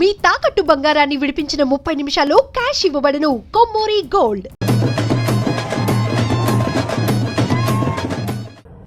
మీ తాకట్టు బంగారాన్ని విడిపించిన 30 నిమిషాల్లో క్యాష్ ఇవ్వబడును. Kommuri gold.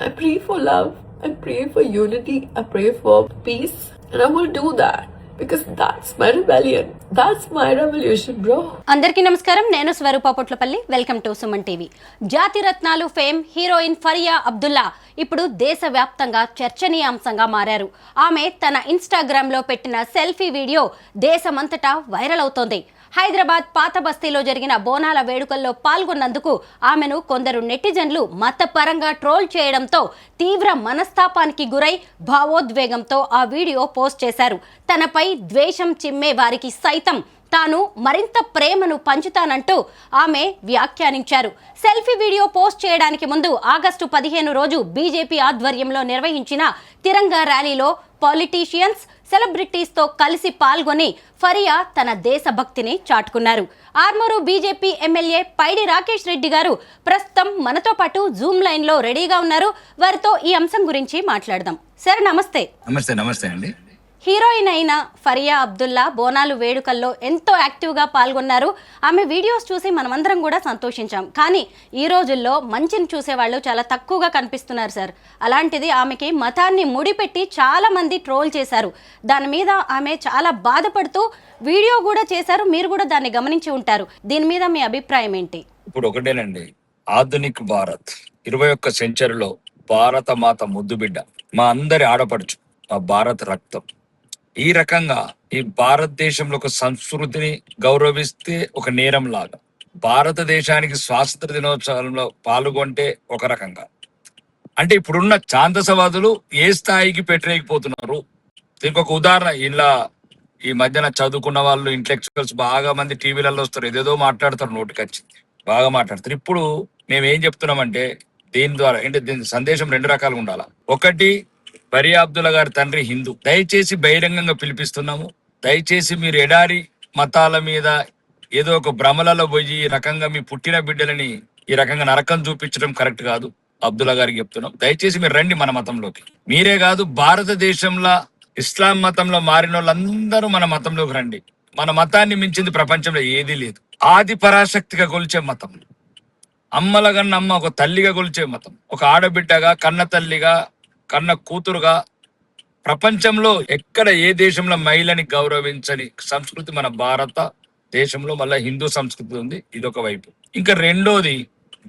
I pray for love, I pray for unity, I pray for peace, and I will do that because that's my rebellion. That's my revolution, bro. అందరికీ నమస్కారం. నేను Swaroopa Potlapalli. Welcome to Suman TV. Jathi Ratnalu fame heroine Faria Abdullah ఇప్పుడు దేశవ్యాప్తంగా చర్చనీయాంశంగా మారారు. ఆమె తన ఇన్స్టాగ్రామ్లో పెట్టిన సెల్ఫీ వీడియో దేశమంతటా వైరల్ అవుతోంది. హైదరాబాద్ పాత బస్తీలో జరిగిన బోనాల వేడుకల్లో పాల్గొన్నందుకు ఆమెను కొందరు నెటిజన్లు మతపరంగా ట్రోల్ చేయడంతో తీవ్ర మనస్తాపానికి గురై భావోద్వేగంతో ఆ వీడియో పోస్ట్ చేశారు. తనపై ద్వేషం చిమ్మే వారికి సైతం తాను మరింత ప్రేమను పంచుతానంటూ ఆమె వ్యాఖ్యానించారు. సెల్ఫీ వీడియో పోస్ట్ చేయడానికి ముందు ఆగస్టు 15 రోజు బీజేపీ ఆధ్వర్యంలో నిర్వహించిన తిరంగా ర్యాలీలో పాలిటీషియన్స్, సెలబ్రిటీస్తో కలిసి పాల్గొని ఫరియా తన దేశభక్తిని చాటుకున్నారు. ఆర్మూరు బీజేపీ ఎమ్మెల్యే పైడి రాకేష్ రెడ్డి గారు ప్రస్తుతం మనతో పాటు జూమ్ లైన్లో రెడీగా ఉన్నారు. వారితో ఈ అంశం గురించి మాట్లాడదాం. సార్ నమస్తే. నమస్తే అండి. హీరోయిన్ అయిన ఫరియా అబ్దుల్లా బోనాలు వేడుకల్లో ఎంతో యాక్టివ్గా పాల్గొన్నారు. ఆమె వీడియోస్ చూసి మనమందరం కూడా సంతోషించాం. కానీ ఈ రోజుల్లో మంచిని చూసేవాళ్ళు చాలా తక్కువగా కనిపిస్తున్నారు సార్. అలాంటిది ఆమెకి మతాన్ని ముడిపెట్టి చాలా మంది ట్రోల్ చేశారు. దాని మీద ఆమె చాలా బాధపడుతూ వీడియో కూడా చేశారు. మీరు కూడా దాన్ని గమనించి ఉంటారు. దీని మీద మీ అభిప్రాయం ఏంటి? ఇప్పుడు ఒకటేనండి, ఆధునిక్ భారత్ 21వ సెంచరీలో భారత మాత ముద్దు బిడ్డ, మా అందరి ఆడపడుచు, మా భారత రక్తం. ఈ రకంగా ఈ భారతదేశంలో ఒక సంస్కృతిని గౌరవిస్తే ఒక నేరం లాగా, భారతదేశానికి స్వాతంత్ర దినోత్సవంలో పాల్గొంటే ఒక రకంగా. అంటే ఇప్పుడున్న ఛాందసవాదులు ఏ స్థాయికి పెట్టలేకపోతున్నారు. దీనికి ఒక ఉదాహరణ, ఇలా ఈ మధ్యన చదువుకున్న వాళ్ళు, ఇంటలెక్చువల్స్ బాగా మంది టీవీలలో వస్తారు, ఏదేదో మాట్లాడతారు, నోటికొచ్చింది బాగా మాట్లాడతారు. ఇప్పుడు మేము ఏం చెప్తున్నామంటే దీని ద్వారా అంటే దీని సందేశం 2 రకాలుగా ఉండాలి. ఒకటి, ఫరియా అబ్దుల్లా గారి తండ్రి హిందూ. దయచేసి బహిరంగంగా పిలిపిస్తున్నాము, దయచేసి మీరు ఎడారి మతాల మీద ఏదో ఒక భ్రమలలో పోయి ఈ రకంగా మీ పుట్టిన బిడ్డలని ఈ రకంగా నరకం చూపించడం కరెక్ట్ కాదు. అబ్దుల్లా గారికి చెప్తున్నాం, దయచేసి మీరు రండి మన మతంలోకి. మీరే కాదు, భారతదేశంలో ఇస్లాం మతంలో మారిన వాళ్ళందరూ మన మతంలోకి రండి. మన మతాన్ని మించింది ప్రపంచంలో ఏదీ లేదు. ఆది పరాశక్తిగా కొలిచే మతం, అమ్మల కన్నా అమ్మ ఒక తల్లిగా కొలిచే మతం, ఒక ఆడబిడ్డగా, కన్న తల్లిగా, కన్న కూతురుగా. ప్రపంచంలో ఎక్కడ ఏ దేశంలో మహిళని గౌరవించని సంస్కృతి మన భారత దేశంలో మళ్ళీ హిందూ సంస్కృతి ఉంది. ఇదొక వైపు. ఇంకా రెండోది,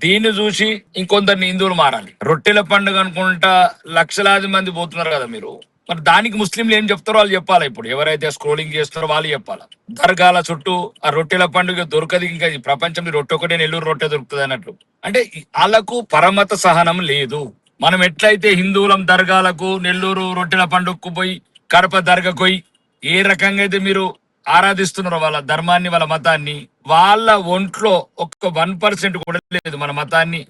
దీన్ని చూసి ఇంకొందరిని హిందువులు మారాలి. రొట్టెల పండుగ అనుకుంటా లక్షలాది మంది పోతున్నారు కదా మీరు, మరి దానికి ముస్లింలు ఏం చెప్తారో వాళ్ళు చెప్పాలి. ఇప్పుడు ఎవరైతే స్క్రోలింగ్ చేస్తారో వాళ్ళు చెప్పాలి. దర్గాల చుట్టూ ఆ రొట్టెల పండుగ దొరకదు, ఇంకా ఈ ప్రపంచంలో రొట్టె ఒకటే, నెల్లూరు రొట్టె దొరుకుతుంది అన్నట్లు. అంటే వాళ్ళకు పరమత సహనం లేదు. మనం ఎట్లయితే హిందువులం దర్గాలకు, నెల్లూరు రొట్టెల పండుగకు పోయి, కడప దర్గాకు పోయి ఏ రకంగా అయితే మీరు ఆరాధిస్తున్నారో వాళ్ళ ధర్మాన్ని, వాళ్ళ మతాన్ని, వాళ్ళ ఒంట్లో ఒక్క 1% కూడా లేదు మన మతాన్ని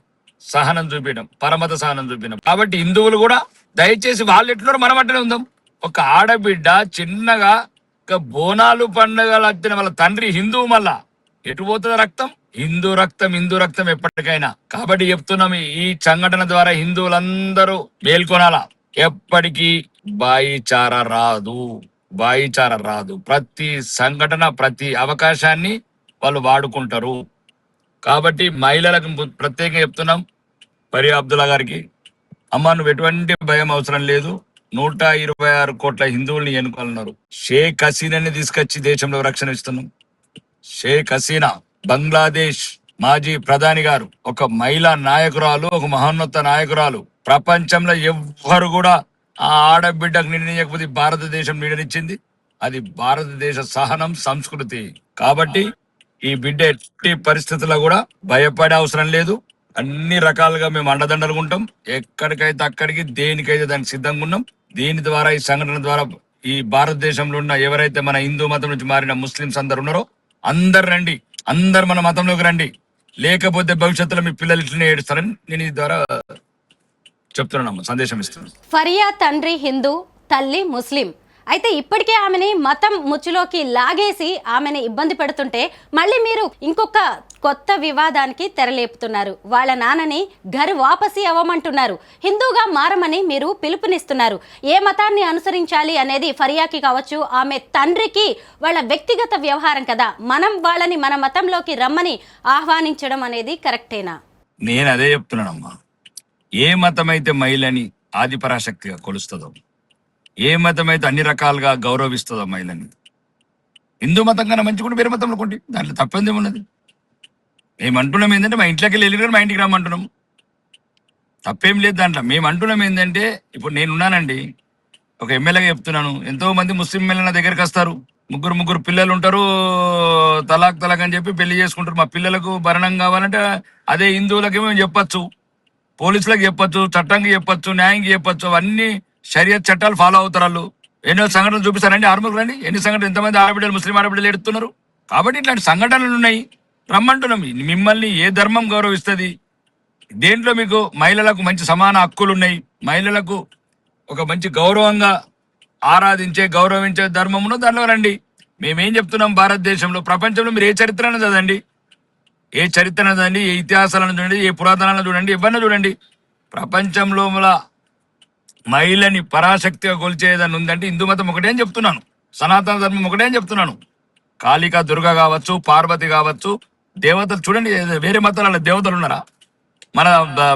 సహనం చూపించడం, పరమత సహనం చూపించడం. కాబట్టి హిందువులు కూడా దయచేసి వాళ్ళు ఎట్లున్నారో మనం అట్లనే ఉందాం. ఒక ఆడబిడ్డ చిన్నగా ఒక బోనాలు పండుగలు వచ్చిన వాళ్ళ తండ్రి హిందువు, మళ్ళా ఎటు పోతుంది రక్తం? హిందూ రక్తం, హిందూ రక్తం ఎప్పటికైనా. కాబట్టి చెప్తున్నాం, ఈ సంఘటన ద్వారా హిందువులందరూ మేల్కొనాలా. ఎప్పటికీ భాయిచారా రాదు. ప్రతి సంఘటన, ప్రతి అవకాశాన్ని వాళ్ళు వాడుకుంటారు. కాబట్టి మహిళలకు ప్రత్యేకంగా చెప్తున్నాం, ఫరియా అబ్దుల్లా గారికి, అమ్మ నువ్వు ఎటువంటి భయం అవసరం లేదు. 126 కోట్ల హిందువుల్ని ఎన్నుకోవాలన్నారు. షేక్ హసీనాని తీసుకొచ్చి దేశంలో రక్షణ ఇస్తున్నాం. షేక్ హసీనా బంగ్లాదేశ్ మాజీ ప్రధాని గారు, ఒక మహిళా నాయకురాలు, ఒక మహోన్నత నాయకురాలు. ప్రపంచంలో ఎవ్వరు కూడా ఆ ఆడబిడ్డకు నిర్ణయించకపోతే భారతదేశం నిర్ణయించింది. అది భారతదేశ సహనం, సంస్కృతి. కాబట్టి ఈ బిడ్డ ఎట్టి పరిస్థితుల్లో కూడా భయపడే అవసరం లేదు. అన్ని రకాలుగా మేము అండదండలుగా ఉంటాం. ఎక్కడికైతే అక్కడికి, దేనికైతే దానికి సిద్ధంగా ఉన్నాం. దీని ద్వారా, ఈ సంఘటన ద్వారా ఈ భారతదేశంలో ఉన్న ఎవరైతే మన హిందూ మతం నుంచి మారిన ముస్లింస్ అందరు ఉన్నారో అందరు రండి, అందరు మన మతంలోకి రండి. లేకపోతే భవిష్యత్తులో మీ పిల్లలు ఇట్లనే ఏడుస్తారని నేను ఈ ద్వారా చెప్తున్నాను, సందేశం ఇస్తున్నాను. ఫరియా తండ్రి హిందూ, తల్లి ముస్లిం. అయితే ఇప్పటికే ఆమెని మతం ముచ్చులోకి లాగేసి ఆమెని ఇబ్బంది పెడుతుంటే మళ్ళీ మీరు ఇంకొక కొత్త వివాదానికి తెరలేపుతున్నారు. వాళ్ళ నాన్నని ఘర్ వాపసి అవ్వమంటున్నారు, హిందూగా మారమని మీరు పిలుపునిస్తున్నారు. ఏ మతాన్ని అనుసరించాలి అనేది ఫరియాకి కావచ్చు, ఆమె తండ్రికి వాళ్ళ వ్యక్తిగత వ్యవహారం కదా. మనం వాళ్ళని మన మతంలోకి రమ్మని ఆహ్వానించడం అనేది కరెక్టేనా? నేను అదే చెప్తున్నానమ్మా. ఏ మతం అయితే మహిళని ఆదిపరాశక్తిగా కొలుస్తుందో, ఏ మతం అయితే అన్ని రకాలుగా గౌరవిస్తుందో మహిళని, హిందూ మతం కన్నా మంచి కూడా వేరే మతంలో కొండి, దాంట్లో తప్పేందేమున్నది? మేము అంటున్నాం ఏంటంటే మా ఇంట్లోకి వెళ్ళి మా ఇంటికి రమ్మంటున్నాము, తప్పేం లేదు దాంట్లో. మేము అంటున్నాం ఏంటంటే, ఇప్పుడు నేనున్నానండి, ఒక ఎమ్మెల్యేగా చెప్తున్నాను, ఎంతో మంది ముస్లిం ఎమ్మెల్యే నా దగ్గరికి వస్తారు, ముగ్గురు పిల్లలు ఉంటారు, తలాక్ అని చెప్పి పెళ్లి చేసుకుంటారు. మా పిల్లలకు భరణం కావాలంటే అదే హిందువులకి మేము చెప్పచ్చు, పోలీసులకు చెప్పచ్చు, చట్టంకి చెప్పచ్చు, న్యాయంకి చెప్పచ్చు. అవన్నీ షరియత్ చట్టాలు ఫాలో అవుతారు వాళ్ళు. ఎన్నో సంఘటనలు చూపిస్తారండి, ఆర్మూలు రండి, ఎన్ని సంఘటనలు, ఎంతమంది ఆడబిడ్డలు, ముస్లిం ఆడబిడ్డలు ఎడుతున్నారు. కాబట్టి ఇట్లాంటి సంఘటనలు ఉన్నాయి, రమ్మంటున్నాం. మిమ్మల్ని ఏ ధర్మం గౌరవిస్తుంది? దేంట్లో మీకు మహిళలకు మంచి సమాన హక్కులు ఉన్నాయి, మహిళలకు ఒక మంచి గౌరవంగా ఆరాధించే గౌరవించే ధర్మమును దాంట్లో రండి. మేమేం చెప్తున్నాం, భారతదేశంలో ప్రపంచంలో మీరు ఏ చరిత్రను చదవండి, ఏ చరిత్రను చదవండి, ఏ ఇతిహాసాలను చూడండి, ఏ పురాతనాలను చూడండి, ఇవన్నీ చూడండి, ప్రపంచంలో మహిళని పరాశక్తిగా కొలిచేదని ఉందంటే హిందూ మతం ఒకటే అని చెప్తున్నాను, సనాతన ధర్మం ఒకటే అని చెప్తున్నాను. కాళికా దుర్గ కావచ్చు, పార్వతి కావచ్చు, దేవతలు చూడండి, వేరే మతాల దేవతలు ఉన్నారా?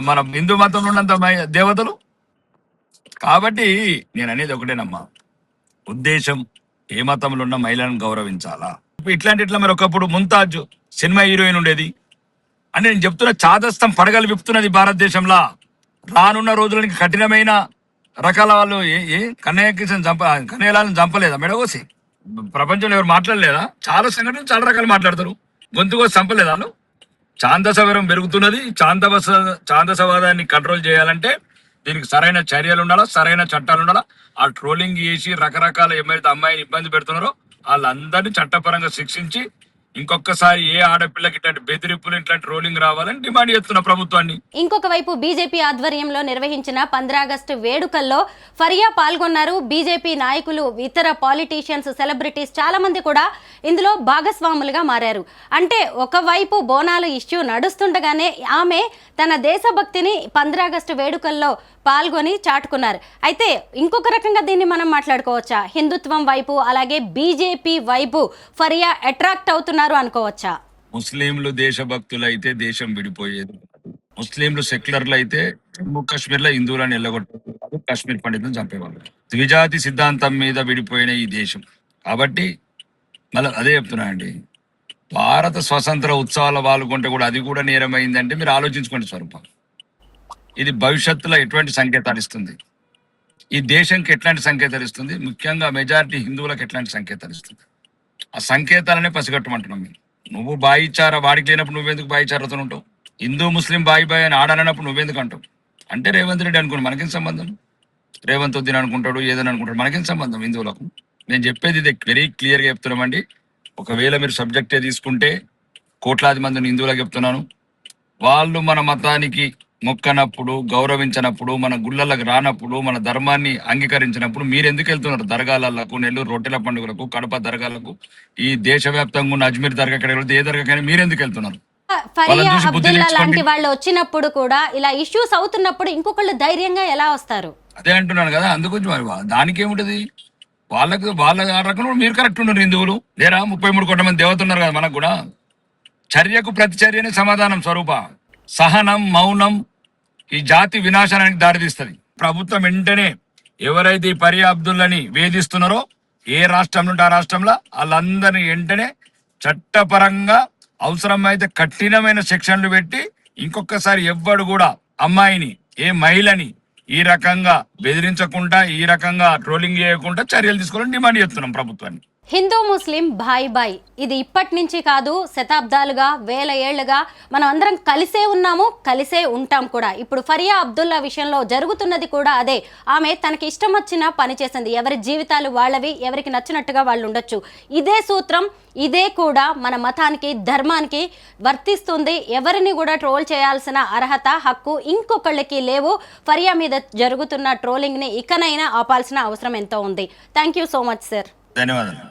మన హిందూ మతంలో ఉన్నంత దేవతలు. కాబట్టి నేను అనేది ఒకటేనమ్మా, ఉద్దేశం ఏ మతంలో ఉన్న మహిళలను గౌరవించాలా. ఇట్లా మరి ఒకప్పుడు ముంతాజ్ సినిమా హీరోయిన్ ఉండేది అంటే నేను చెప్తున్న చాదస్తం పడగలు విప్పుతున్నది భారతదేశంలో. రానున్న రోజులకి కఠినమైన రకాల వాళ్ళు కన్నయ్యలాలను చంపలేదా మెడగోసి? ప్రపంచంలో ఎవరు మాట్లాడలేదా? చాలా సంఘటనలు చాలా రకాలు మాట్లాడతారు, గొంతుకోసి చంపలేదా వాళ్ళు? ఛాందసవరం పెరుగుతున్నది. ఛాందసవాదాన్ని కంట్రోల్ చేయాలంటే దీనికి సరైన చర్యలు ఉండాలా, సరైన చట్టాలు ఉండాలా. ఆ ట్రోలింగ్ చేసి రకరకాల ఎవరైతే అమ్మాయిని ఇబ్బంది పెడుతున్నారో వాళ్ళందరినీ చట్టపరంగా శిక్షించి ఇంకొకసారి ఏ ఆడపిల్లకి ఇట్లాంటి బెదిరింపులు ఇట్లాంటి రోలింగ్ రావాలని డిమాండ్ చేస్తున్న ప్రభుత్వాన్ని. ఇంకొక వైపు బీజేపీ ఆధ్వర్యంలో నిర్వహించిన 15 ఆగస్టు వేడుకల్లో ఫరియా పాల్గొన్నారు. బీజేపీ నాయకులు, ఇతర పాలిటీషియన్స్, సెలబ్రిటీస్ చాలా మంది కూడా ఇందులో భాగస్వాములుగా మారారు. అంటే ఒకవైపు బోనాలు ఇష్యూ నడుస్తుండగానే ఆమె తన దేశభక్తిని 15 ఆగస్టు వేడుకల్లో పాల్గొని చాటుకున్నారు. అయితే ఇంకొక రకంగా దీన్ని మనం మాట్లాడుకోవచ్చా? హిందుత్వం వైపు అలాగే బీజేపీ వైపు ఫరియా అట్రాక్ట్ అవుతున్నారు అనుకోవచ్చా? ముస్లింలు దేశభక్తులు అయితే దేశం విడిపోయేది, ముస్లింలు సెక్యులర్లు అయితే జమ్మూ కాశ్మీర్ లో హిందువులను ఎల్లగొట్టారు, కాశ్మీర్ పండితులను చంపేవాళ్ళు. ద్విజాతి సిద్ధాంతం మీద విడిపోయిన ఈ దేశం. కాబట్టి మళ్ళీ అదే చెప్తున్నా అండి, భారత స్వతంత్ర ఉత్సవాల పాల్గొంటే కూడా అది కూడా నేరమైందంటే మీరు ఆలోచించుకోండి స్వరూపం. ఇది భవిష్యత్తులో ఎటువంటి సంకేతాలు ఇస్తుంది, ఈ దేశంకి ఎట్లాంటి సంకేతాలు ఇస్తుంది, ముఖ్యంగా మెజారిటీ హిందువులకు ఎట్లాంటి సంకేతాలు ఇస్తుంది? ఆ సంకేతాలనే పసిగట్టమంటున్నాం. మీరు నువ్వు బాయిచారా వాడికి లేనప్పుడు నువ్వెందుకు బాయిచారతో ఉంటావు? హిందూ ముస్లిం బాయి అని ఆడాలన్నప్పుడు నువ్వెందుకు అంటావు? అంటే రేవంత్ రెడ్డి అనుకుని మనకేం సంబంధం? రేవంత్ వద్దని అనుకుంటాడు, ఏదని అనుకుంటాడు, మనకేం సంబంధం హిందువులకు? నేను చెప్పేది ఇది వెరీ క్లియర్గా చెప్తున్నామండి. ఒకవేళ మీరు సబ్జెక్టే తీసుకుంటే కోట్లాది మందిని హిందువులకు చెప్తున్నాను, వాళ్ళు మన మతానికి మొక్కనప్పుడు, గౌరవించినప్పుడు, మన గుళ్ళలకు రానప్పుడు, మన ధర్మాన్ని అంగీకరించినప్పుడు మీరు ఎందుకు వెళ్తున్నారు దర్గాలకు, నెల్లూరు రొట్టెల పండుగలకు, కడప దర్గాలకు, ఈ దేశవ్యాప్తంగా ఉన్న అజ్మీర్ దర్గా ఎక్కడ ఏ దర్గాకైనా మీరు ఎందుకు వెళ్తున్నారు? ఫరియా అబ్దుల్లా లాంటి వాళ్ళు వచ్చినప్పుడు కూడా ఇలా ఇష్యూస్ అవుతున్నప్పుడు ఇంకొకళ్ళు ధైర్యంగా ఎలా వస్తారు? అదే అంటున్నాను కదా, అందుకొచ్చి దానికి ఏముంటది, వాళ్ళ రకంలో మీరు కరెక్ట్ ఉన్నారు. హిందువులు లేరా? 33 కోట్ల మంది దేవత ఉన్నారు కదా. మనకు కూడా చర్యకు ప్రతిచర్యనే సమాధానం స్వరూప. సహనం, మౌనం ఈ జాతి వినాశనానికి దారితీస్తుంది. ప్రభుత్వం వెంటనే ఎవరైతే ఈ ఫరియా అబ్దుల్లాని వేధిస్తున్నారో ఏ రాష్ట్రం నుండి ఆ రాష్ట్రంలో వాళ్ళందరినీ వెంటనే చట్టపరంగా అవసరమైతే కఠినమైన సెక్షన్లు పెట్టి ఇంకొకసారి ఎవ్వడు కూడా అమ్మాయిని, ఏ మహిళని ఈ రకంగా బెదిరించకుండా, ఈ రకంగా ట్రోలింగ్ చేయకుండా చర్యలు తీసుకోవాలని డిమాండ్ చేస్తున్నాం ప్రభుత్వాన్ని. హిందూ ముస్లిం బాయ్ బాయ్ ఇది ఇప్పటి నుంచి కాదు, శతాబ్దాలుగా, వేల ఏళ్లుగా మనం అందరం కలిసే ఉన్నాము, కలిసే ఉంటాం కూడా. ఇప్పుడు ఫరియా అబ్దుల్లా విషయంలో జరుగుతున్నది కూడా అదే. ఆమె తనకి ఇష్టం వచ్చిన పని చేసింది. ఎవరి జీవితాలు వాళ్ళవి, ఎవరికి నచ్చినట్టుగా వాళ్ళు ఉండొచ్చు. ఇదే సూత్రం, ఇదే కూడా మన మతానికి, ధర్మానికి వర్తిస్తుంది. ఎవరిని కూడా ట్రోల్ చేయాల్సిన అర్హత, హక్కు ఇంకొకళ్ళకి లేవు. ఫరియా మీద జరుగుతున్న ట్రోలింగ్ని ఇకనైనా ఆపాల్సిన అవసరం ఎంతో ఉంది. Thank you so much sir. ధన్యవాదాలు.